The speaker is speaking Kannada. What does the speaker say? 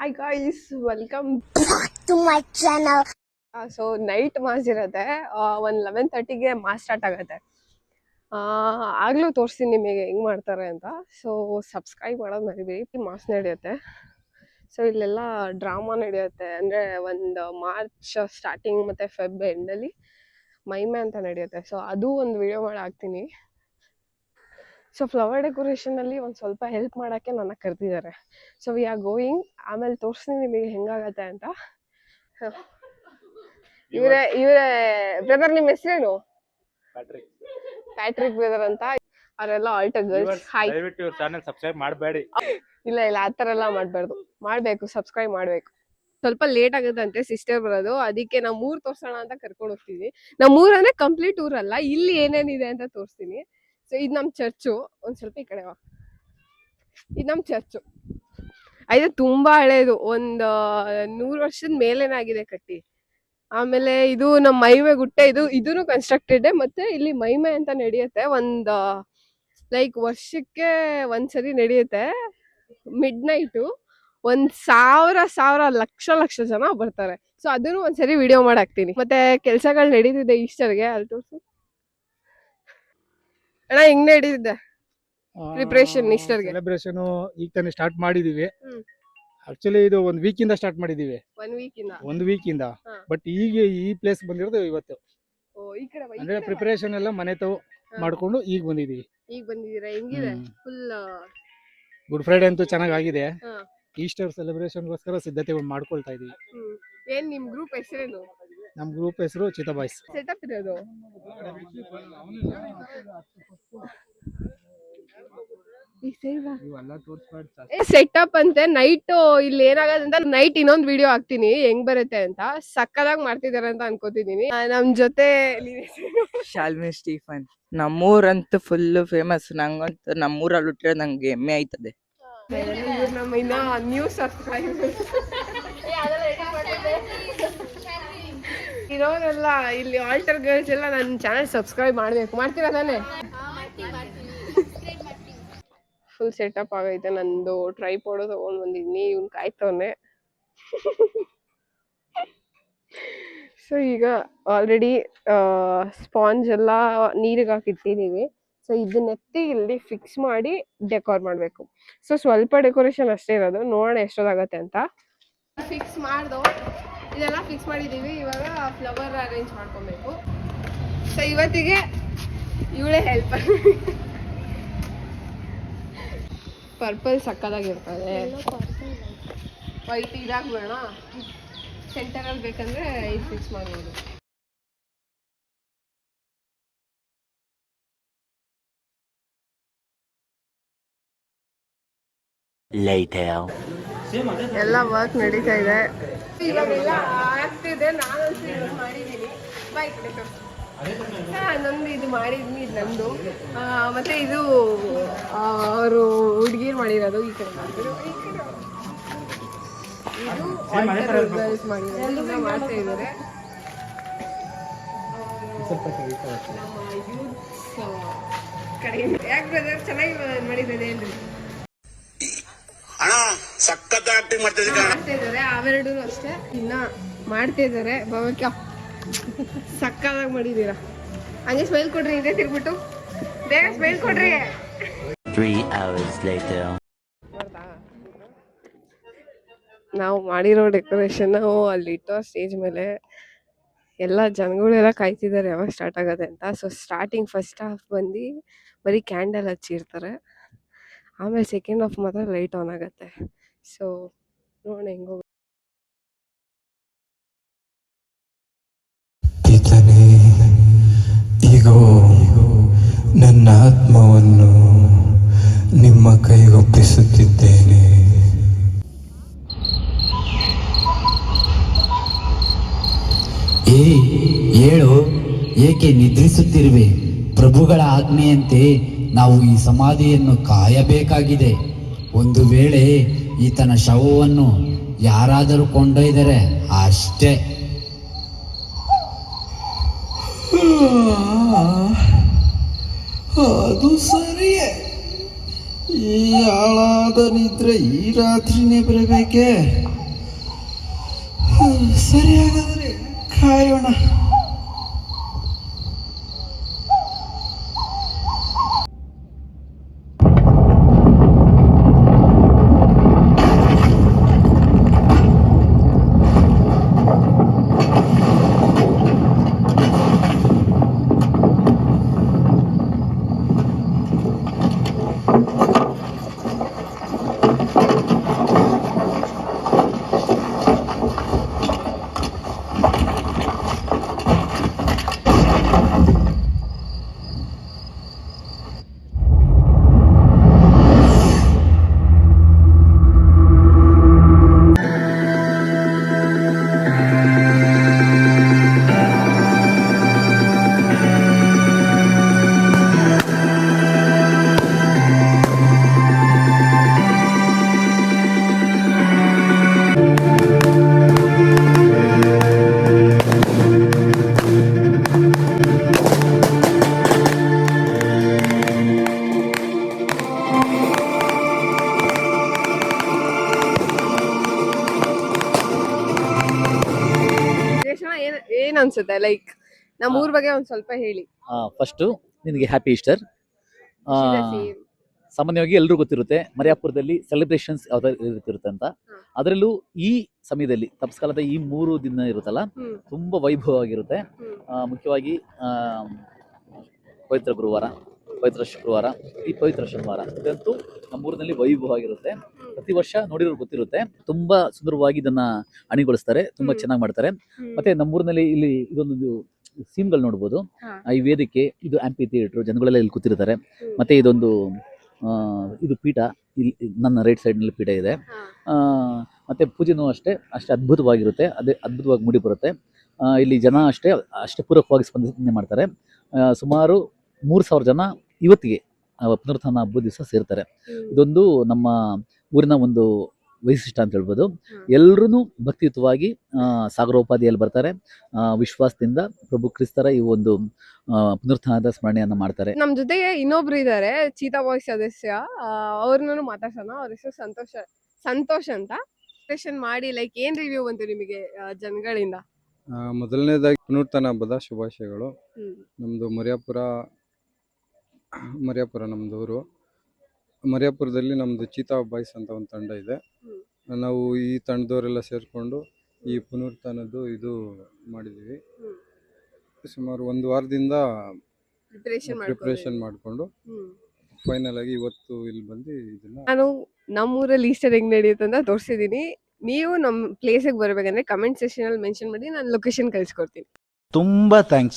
Hi guys, welcome to my channel. So night mass ಇರುತ್ತೆ. ಒಂದು 11:30ಗೆ ಮಾಸ್ ಸ್ಟಾರ್ಟ್ ಆಗುತ್ತೆ. ಆಗ್ಲೂ ತೋರಿಸ್ತೀನಿ ನಿಮಗೆ ಹೆಂಗ್ ಮಾಡ್ತಾರೆ ಅಂತ. ಸೊ ಸಬ್ಸ್ಕ್ರೈಬ್ ಮಾಡೋದು ಮರಿಬೇಡಿ. ಮಾಸ್ ನಡೆಯುತ್ತೆ. ಸೊ ಇಲ್ಲೆಲ್ಲ ಡ್ರಾಮಾ ನಡೆಯುತ್ತೆ. ಅಂದರೆ ಒಂದು ಮಾರ್ಚ್ ಸ್ಟಾರ್ಟಿಂಗ್ ಮತ್ತು ಫೆಬ್ ಎಂಡಲ್ಲಿ ಮೈಮೆ ಅಂತ ನಡೆಯುತ್ತೆ. ಸೊ ಅದು ಒಂದು ವಿಡಿಯೋ ಮಾಡಿ ಹಾಕ್ತೀನಿ. ಸೊ ಫ್ಲವರ್ ಡೆಕೋರೇಷನಲ್ಲಿ ಒಂದು ಸ್ವಲ್ಪ ಹೆಲ್ಪ್ ಮಾಡೋಕ್ಕೆ ನನ್ನ ಕರೆದಿದ್ದಾರೆ. So we are going. ಆಮೇಲೆ ತೋರಿಸ್ತೀನಿ ನಿಮಗೆ ಹೆಂಗಾಗತ್ತೆ ಅಂತ. ಇವರೇ ಬ್ರದರ್, ನಿಮ್ಮ ಹೆಸರೇನು? ಪ್ಯಾಟ್ರಿಕ್ ಬ್ರದರ್ ಅಂತ. ಅವರೆಲ್ಲ ಆಲ್ಟರ್ ಗರ್ಲ್ಸ್. ಹಾಯ್. ದಯವಿಟ್ಟು ಇವ್ರ ಚಾನೆಲ್ ಸಬ್ಸ್ಕ್ರೈಬ್ ಮಾಡಬೇಡಿ. ಇಲ್ಲ ಆ ಥರ ಎಲ್ಲ ಮಾಡಬಾರ್ದು. ಮಾಡಬೇಕು, ಸಬ್ಸ್ಕ್ರೈಬ್ ಮಾಡಬೇಕು. ಸ್ವಲ್ಪ ಲೇಟ್ ಆಗುತ್ತಂತೆ ಸಿಸ್ಟರ್ ಬರೋದು, ಅದಕ್ಕೆ ನಾವು ಊರು ತೋರ್ಸೋಣ ಅಂತ ಕರ್ಕೊಂಡು ಹೋಗ್ತೀವಿ. ನಮ್ಮ ಊರು ಅಂದರೆ ಕಂಪ್ಲೀಟ್ ಊರಲ್ಲ, ಇಲ್ಲಿ ಏನೇನಿದೆ ಅಂತ ತೋರಿಸ್ತೀನಿ. ಸೊ ಇದು ನಮ್ಮ ಚರ್ಚು. ಒಂದು ಸ್ವಲ್ಪ ಈ ಕಡೆ ಇದು ನಮ್ಮ ಚರ್ಚು. ಇದು ತುಂಬಾ ಹಳೇದು, ಒಂದು 100 ವರ್ಷದ ಮೇಲೇನಾಗಿದೆ ಕಟ್ಟಿ. ಆಮೇಲೆ ಇದು ನಮ್ಮ ಮೈಮೆ ಗುಟ್ಟೆ. ಇದೂ ಕನ್ಸ್ಟ್ರಕ್ಟೆಡ್. ಮತ್ತೆ ಇಲ್ಲಿ ಮೈಮೆ ಅಂತ ನಡೆಯುತ್ತೆ. ಒಂದು ಲೈಕ್ ವರ್ಷಕ್ಕೆ ಒಂದ್ಸರಿ ನಡೆಯುತ್ತೆ. ಮಿಡ್ ನೈಟು 1,000 ಲಕ್ಷ ಜನ ಬರ್ತಾರೆ. ಸೊ ಅದನ್ನು ಒಂದ್ಸರಿ ವಿಡಿಯೋ ಮಾಡಾಕ್ತೀನಿ. ಮತ್ತೆ ಕೆಲ್ಸಗಳು ನಡೀತಿದೆ ಈಸ್ಟರ್ಗೆ, ಅಲ್ಲಿ ತೋರಿಸು ಅಣ್ಣ. ಹೆಂಗ್ ನಡೀತಿದೆ ಪ್ರಿಪರೇಷನ್ ಈಸ್ಟರ್ಗೆ? ಸೆಲೆಬ್ರೇಷನ್ ಈಗ ತಾನೇ ಸ್ಟಾರ್ಟ್ ಮಾಡಿದೀವಿ. ಆಕ್ಚುಲಿ ಇದು ಒಂದು ವೀಕಿಂದ ಸ್ಟಾರ್ಟ್ ಮಾಡಿದೀವಿ. ಒಂದು ವೀಕಿಂದ. ಬಟ್ ಈಗ ಈ ಪ್ಲೇಸ್ ಬಂದಿರೋದು ಇವತ್ತು. ಅಂದ್ರೆ ಪ್ರಿಪರೇಷನ್ ಎಲ್ಲ ಮನೆ ತಾವು ಮಾಡ್ಕೊಂಡು ಈಗ ಬಂದಿದೀವಿ. ಈಗ ಬಂದಿದ್ದೀರಾ? ಹೆಂಗಿದೆ? ಫುಲ್ ಗುಡ್ ಫ್ರೈಡೆ ಅಂತೂ ಚೆನ್ನಾಗಿದೆ. ಈಸ್ಟರ್ ಸೆಲೆಬ್ರೇಷನ್ಗೋಸ್ಕರ ಸಿದ್ಧತೆಗಳು ಮಾಡ್ಕೊಳ್ತಾ ಇದೀವಿ. ಏನ್ ನಿಮ್ ಗ್ರೂಪ್ ಹೆಸರೇನು? ನಮ್ ಗ್ರೂಪ್ ಹೆಸರು ಚಿತಾ ಬಾಯ್ಸ್. ಸೆಟಪ್ ಇರೋದು ಸೆಟಪ್ ಅಂತೆ. ನೈಟ್ ಇಲ್ಲಿ ಏನಾಗತ್ತೆ ಅಂತ ನೈಟ್ ಇನ್ನೊಂದು ವಿಡಿಯೋ ಹಾಕ್ತೀನಿ ಹೆಂಗ್ ಬರುತ್ತೆ ಅಂತ. ಸಕ್ಕದಾಗ್ ಮಾಡ್ತಿದಾರೆ ಅಂತ ಅನ್ಕೋತಿದೀನಿ. ನಮ್ ಜೊತೆ ಶಾಲ್ಮಿ ಸ್ಟೀಫನ್. ನಮ್ಮೂರಂತೂ ಫುಲ್ ಫೇಮಸ್. ನಂಗಂತೂ ನಮ್ಮೂರಲ್ಲಿ ಹುಟ್ಟಿರೋದು ನಂಗೆ ಹೆಮ್ಮೆ ಆಯ್ತದೆ. ನಮ್ಮ ಇನ್ನ ನ್ಯೂ ಸಬ್ಸ್ಕ್ರೈಬರ್ಸ್ ಇರೋರೆಲ್ಲ ಇಲ್ಲಿ ಆಲ್ಟರ್ ಗರ್ಲ್ಸ್ ಎಲ್ಲ ನನ್ನ ಚಾನಲ್ ಸಬ್ಸ್ಕ್ರೈಬ್ ಮಾಡ್ಬೇಕು. ಮಾಡ್ತೀರಾ ತಾನೆ? ಫುಲ್ ಸೆಟಪ್ ಆಗೈತೆ. ನಂದು ಟ್ರೈಪಾಡ್ ತಗೊಂಡ್ ಬಂದಿದ್ದೀನಿ. ಇವ್ನು ಕಾಯ್ತವನೆ. ಸೊ ಈಗ ಆಲ್ರೆಡಿ ಸ್ಪಾಂಜ್ ಎಲ್ಲ ನೀರಿಗೆ ಹಾಕಿಟ್ಟಿದ್ದೀವಿ. ಸೊ ಇದನ್ನೆತ್ತಿ ಇಲ್ಲಿ ಫಿಕ್ಸ್ ಮಾಡಿ ಡೆಕೋರ್ ಮಾಡಬೇಕು. ಸೊ ಸ್ವಲ್ಪ ಡೆಕೋರೇಷನ್ ಅಷ್ಟೇ ಇರೋದು. ನೋಡೋಣ ಎಷ್ಟೊತ್ತಾಗತ್ತೆ ಅಂತ. ಫಿಕ್ಸ್ ಮಾಡ್ದು ಇದೆಲ್ಲ ಫಿಕ್ಸ್ ಮಾಡಿದ್ದೀವಿ. ಇವಾಗ ಫ್ಲವರ್ ಅರೇಂಜ್ ಮಾಡ್ಕೊಬೇಕು. ಸೊ ಇವತ್ತಿಗೆ ಇವಳೇ ಹೆಲ್ಪರ್. ಪರ್ಪಲ್ ಸಕ್ಕದಾಗಿರ್ತದೆ. ವೈಟ್ ಇದಾಗ್ಬೇಡ. ಸೆಂಟರಲ್ಲಿ ಬೇಕಂದ್ರೆ ಇದು ಫಿಕ್ಸ್ ಮಾಡ್ಬೋದು. ಎಲ್ಲ ವರ್ಕ್ ನಡೀತಾ ಇದೆ. ಇವಾಗೆಲ್ಲ ಆಗ್ತಿದೆ. ನಾನಂತೂ ಇವಾಗ ಮಾಡಿದ್ದೀನಿ. ಬೈಕ್ ನಂದು ಇದು ಮಾಡಿದ್ನಿ. ಇದು ನಂದು. ಮತ್ತೆ ಇದು ಅವರು ಹುಡುಗಿರು ಮಾಡಿರೋದು. ಈ ಕಡೆ ಮಾಡಿದ್ರು. ಇದು ಗರ್ಲ್ಸ್ ಮಾಡಿರೋದು ಮಾಡ್ತಾ ಇದ್ದಾರೆ. ಯಾಕೆ ಬ್ರದರ್ ಚೆನ್ನಾಗಿ ಮಾಡಿದ್ದಾರೆ ಏನ್ರಿ? ಮಾಡ್ತಾ ಇದಾರೆ. ಅವೆರಡೂ ಅಷ್ಟೇ ಇನ್ನ ಮಾಡ್ತಾ ಇದಾರೆ. ಭವ್ಯಕ್ಕ ಸಕ್ಕದಾಗಿ ಮಾಡಿದೀರಾ. ಹಂಗೆ ಸ್ಮೈಲ್ ಕೊಡ್ರಿ. ಇದೇ ತಿರ್ಬಿಟ್ಟು ಬೇಗ ಸ್ಮೈಲ್ ಕೊಡ್ರಿ. 3 hours later. ನಾವು ಮಾಡಿರೋ ಡೆಕೋರೇಷನ್ ಅಲ್ಲಿ ಇಟ್ಟೋ ಸ್ಟೇಜ್ ಮೇಲೆ ಎಲ್ಲ ಜನಗಳೆಲ್ಲ ಕಾಯ್ತಿದ್ದಾರೆ ಯಾವಾಗ ಸ್ಟಾರ್ಟ್ ಆಗತ್ತೆ ಅಂತ. ಸೊ ಸ್ಟಾರ್ಟಿಂಗ್ ಫಸ್ಟ್ ಹಾಫ್ ಬಂದು ಬರೀ ಕ್ಯಾಂಡಲ್ ಹಚ್ಚಿರ್ತಾರೆ. ಆಮೇಲೆ ಸೆಕೆಂಡ್ ಹಾಫ್ ಮಾತ್ರ ಲೈಟ್ ಆನ್ ಆಗುತ್ತೆ. ಸೊ ನೋಡೋಣ ಹೆಂಗೋ. ಈಗೋ ನನ್ನ ಆತ್ಮವನ್ನು ನಿಮ್ಮ ಕೈಗೊಪ್ಪಿಸುತ್ತಿದ್ದೇನೆ. ಹೇಳು, ಏಕೆ ನಿದ್ರಿಸುತ್ತಿರುವೆ? ಪ್ರಭುಗಳ ಆಜ್ಞೆಯಂತೆ ನಾವು ಈ ಸಮಾಧಿಯನ್ನು ಕಾಯಬೇಕಾಗಿದೆ. ಒಂದು ವೇಳೆ ಈತನ ಶವವನ್ನು ಯಾರಾದರೂ ಕೊಂಡೊಯ್ದರೆ ಅಷ್ಟೇ. ಅದು ಸರಿಯೇ, ಈ ಆಳಾದ ನಿದ್ರೆ ಈ ರಾತ್ರಿನೇ ಬರಬೇಕೆ? ಸರಿ, ಹಾಗಾದ್ರೆ ಕಾಯೋಣ. ಏನ್ ಅನ್ಸುತ್ತೆ ಲೈಕ್ ನಮ್ಮ ಊರ್ ಬಗ್ಗೆ ಒಂದ್ ಸ್ವಲ್ಪ ಹೇಳಿ. ಫಸ್ಟು ನಿನಗೆ ಹ್ಯಾಪಿ ಈಸ್ಟರ್. ಸಾಮಾನ್ಯವಾಗಿ ಎಲ್ರಿಗೂ ಗೊತ್ತಿರುತ್ತೆ ಮರಿಯಾಪುರದಲ್ಲಿ ಸೆಲೆಬ್ರೇಷನ್ಸ್ ಯಾವ ಇರುತ್ತೆ ಅಂತ. ಅದರಲ್ಲೂ ಈ ಸಮಯದಲ್ಲಿ ತಪ್ಸ್ಕಾಲದ ಈ 3 ದಿನ ಇರುತ್ತಲ್ಲ, ತುಂಬಾ ವೈಭವವಾಗಿರುತ್ತೆ. ಮುಖ್ಯವಾಗಿ ಪವಿತ್ರ ಗುರುವಾರ, ಪವಿತ್ರ ಶುಕ್ರವಾರ, ಈ ಪವಿತ್ರ ಶನಿವಾರ ಇದಂತೂ ನಮ್ಮೂರಿನಲ್ಲಿ ವೈಭವವಾಗಿರುತ್ತೆ. ಪ್ರತಿ ವರ್ಷ ನೋಡಿರೋರು ಗೊತ್ತಿರುತ್ತೆ. ತುಂಬಾ ಸುಂದರವಾಗಿ ಇದನ್ನ ಅಣಿಗೊಳಿಸ್ತಾರೆ, ತುಂಬಾ ಚೆನ್ನಾಗಿ ಮಾಡ್ತಾರೆ. ಮತ್ತೆ ನಮ್ಮೂರಿನಲ್ಲಿ ಇಲ್ಲಿ ಇದೊಂದು ಸೀನ್ಗಳು ನೋಡ್ಬೋದು. ಈ ವೇದಿಕೆ, ಇದು ಆಂಪಿ ಥಿಯೇಟರ್, ಜನಗಳೆಲ್ಲ ಇಲ್ಲಿ ಕೂತಿರ್ತಾರೆ. ಮತ್ತೆ ಇದೊಂದು ಇದು ಪೀಠ, ಇಲ್ಲಿ ನನ್ನ ರೈಟ್ ಸೈಡ್ ನಲ್ಲಿ ಪೀಠ ಇದೆ. ಮತ್ತೆ ಪೂಜೆನೂ ಅಷ್ಟೇ ಅದ್ಭುತವಾಗಿರುತ್ತೆ, ಅದೇ ಅದ್ಭುತವಾಗಿ ಮೂಡಿ ಬರುತ್ತೆ. ಇಲ್ಲಿ ಜನ ಅಷ್ಟೇ ಪೂರಕವಾಗಿ ಸ್ಪಂದನೆ ಮಾಡ್ತಾರೆ. ಸುಮಾರು 3,000 ಜನ ಇವತ್ತಿಗೆ ಪುನರುತ್ಥಾನ ಹಬ್ಬದ ದಿವಸ ಸೇರ್ತಾರೆ. ಇದೊಂದು ನಮ್ಮ ಊರಿನ ಒಂದು ವೈಶಿಷ್ಟ್ಯ ಅಂತ ಹೇಳ್ಬೋದು. ಎಲ್ರೂ ಭಕ್ತಿಯುತವಾಗಿ ಸಾಗರೋಪಾದಿಯಲ್ಲಿ ಬರ್ತಾರೆ. ವಿಶ್ವಾಸದಿಂದ ಪ್ರಭು ಕ್ರಿಸ್ತರ ಈ ಒಂದು ಪುನರುತ್ಥಾನದ ಸ್ಮರಣೆಯನ್ನ ಮಾಡ್ತಾರೆ. ನಮ್ ಜೊತೆಗೆ ಇನ್ನೊಬ್ರು ಇದಾರೆ, ಚೀತಾ ಬಾಯ್ಸ್ ಸದಸ್ಯ. ಅವ್ರನ್ನೂ ಮಾತಾಡ್ಸೋಣ. ಅವ್ರ ಹೆಸರು ಸಂತೋಷ್ ಅಂತ. ಸ್ಟೇಷನ್ ಮಾಡಿ ಲೈಕ್ ಏನ್ ರಿವ್ಯೂ ಬಂತು ನಿಮಗೆ ಜನಗಳಿಂದ? ಮೊದಲನೇದಾಗಿ ಪುನರುತ್ಥಾನ ಹಬ್ಬದ ಶುಭಾಶಯಗಳು. ನಮ್ದು ಮರಿಯಾಪುರ ನಮ್ದು ಊರು. ಮರಿಯಾಪುರದಲ್ಲಿ ನಮ್ದು ಚೀತಾ ಬಾಯ್ಸ್ ಅಂತ ಒಂದು ತಂಡ ಇದೆ. ನಾವು ಈ ತಂಡದವರೆಲ್ಲ ಸೇರಿಕೊಂಡು ಈ ಪುನರುತ್ಥಾನದ್ದು ಇದು ಮಾಡಿದ್ದೀವಿ. ಸುಮಾರು 1 ವಾರದಿಂದ ಪ್ರಿಪ್ರೇಷನ್ ಮಾಡಿಕೊಂಡು ಫೈನಲ್ ಆಗಿ ಇವತ್ತು ಇಲ್ಲಿ ಬಂದು ಇದನ್ನ ನಾನು ನಮ್ಮೂರಲ್ಲಿ ಈಸ್ಟರ್ ಹೆಂಗ್ ನಡೆಯುತ್ತೆ ಅಂತ ತೋರಿಸಿದೀನಿ. ನೀವು ನಮ್ಮ ಪ್ಲೇಸಿಗೆ ಬರ್ಬೇಕಂದ್ರೆ ಕಮೆಂಟ್ ಸೆಕ್ಷನ್ ಅಲ್ಲಿ ಮೆನ್ಷನ್ ಮಾಡಿ, ನಾನು ಲೊಕೇಶನ್ ಕಳ್ಸಿಕೊಡ್ತೀನಿ. ತುಂಬಾ ಥ್ಯಾಂಕ್ಸ್.